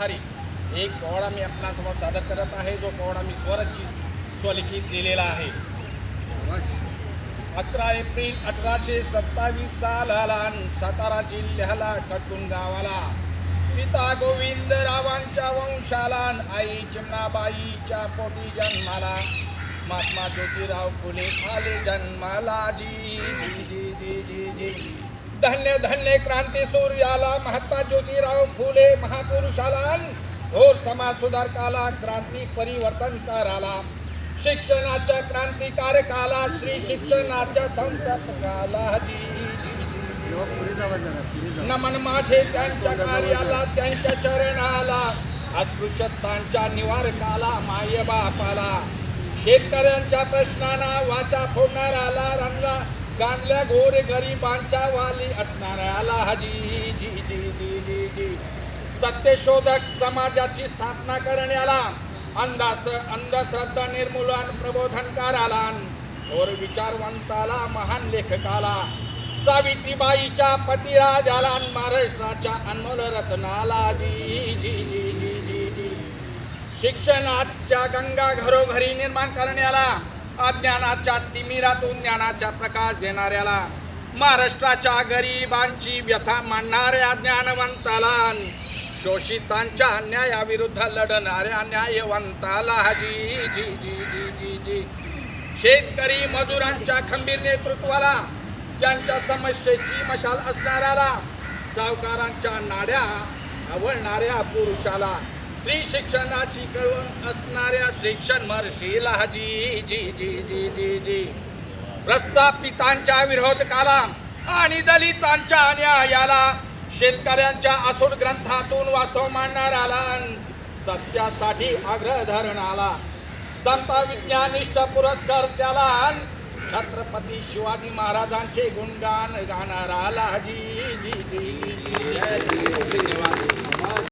आधारित एक पोवाडा मी आपणासमोर सादर करत आहे, जो पोवाडा मी स्वलिखित लिहिलेला आहे। 11 एप्रिल 1827 सालाला सातारा जिल्ह्याला कटून गावाला पिता गोविंदरावांच्या वंशाला आई चिमणाबाईच्या पोटी जन्माला महात्मा ज्योतिराव फुले आले जन्माला। जी जी जी जी जी जी धन्य धन्य क्रांती सूर्याला महात्मा ज्योतिराव फुले महापुरुषाला घोर समाज सुधारकाला क्रांती परिवर्तन कराला शिक्षणाच्या क्रांतिकारकाला श्री शिक्षणाच्या संस्थापकाला। जी नमन माझे त्यांच्या कार्याला त्यांच्या चरणाला अस्पृश्यतांच्या निवारकाला माय बापाला शेतकऱ्यांच्या प्रश्नांना वाचा फोडणाऱ्याला रंगला गांधल्या गोर गरिबांच्या वाली असणाऱ्याला। जी जी जी जी जी जी सत्यशोधक समाजाची स्थापना करण्याला अंधश्रद्धा निर्मूलन प्रबोधनकाराला और विचारवंताला महान लेखकाला सावित्रीबाईच्या पतिराजाला महाराष्ट्राच्या अनमोल रत्नाला। जी जी जी जी जी जी शिक्षणाच्या गंगा घरोघरी निर्माण करण्याला अज्ञानाच्या तिमिरातून ज्ञानाचा प्रकाश देणाऱ्याला महाराष्ट्राच्या गरिबांची व्यथा मांडणाऱ्या ज्ञानवंताला शोषितांच्या अन्यायाविरुद्ध लढणाऱ्या न्यायवंताला। जी जी जी जी जी जी शेतकरी मजुरांच्या खंबीर नेतृत्वाला ज्यांच्या समस्येची मशाल असणाऱ्याला सावकारांच्या नाड्या आवळणाऱ्या पुरुषाला स्त्री शिक्षणाची कळवळ असणाऱ्या शिक्षण महर्षीला। जी जी जी जी जी जी प्रस्थापितांच्या विरोधकाला आणि दलितांच्या अन्यायाला शेतकऱ्यांच्या आसूड ग्रंथातून वास्तव मांडणाऱ्याला सत्यासाठी आग्रह धरणाला समता विज्ञानिष्ठ पुरस्कार त्याला छत्रपती शिवाजी महाराजांचे गुणगान गाणाराला। जी जी जी जी धन्यवाद।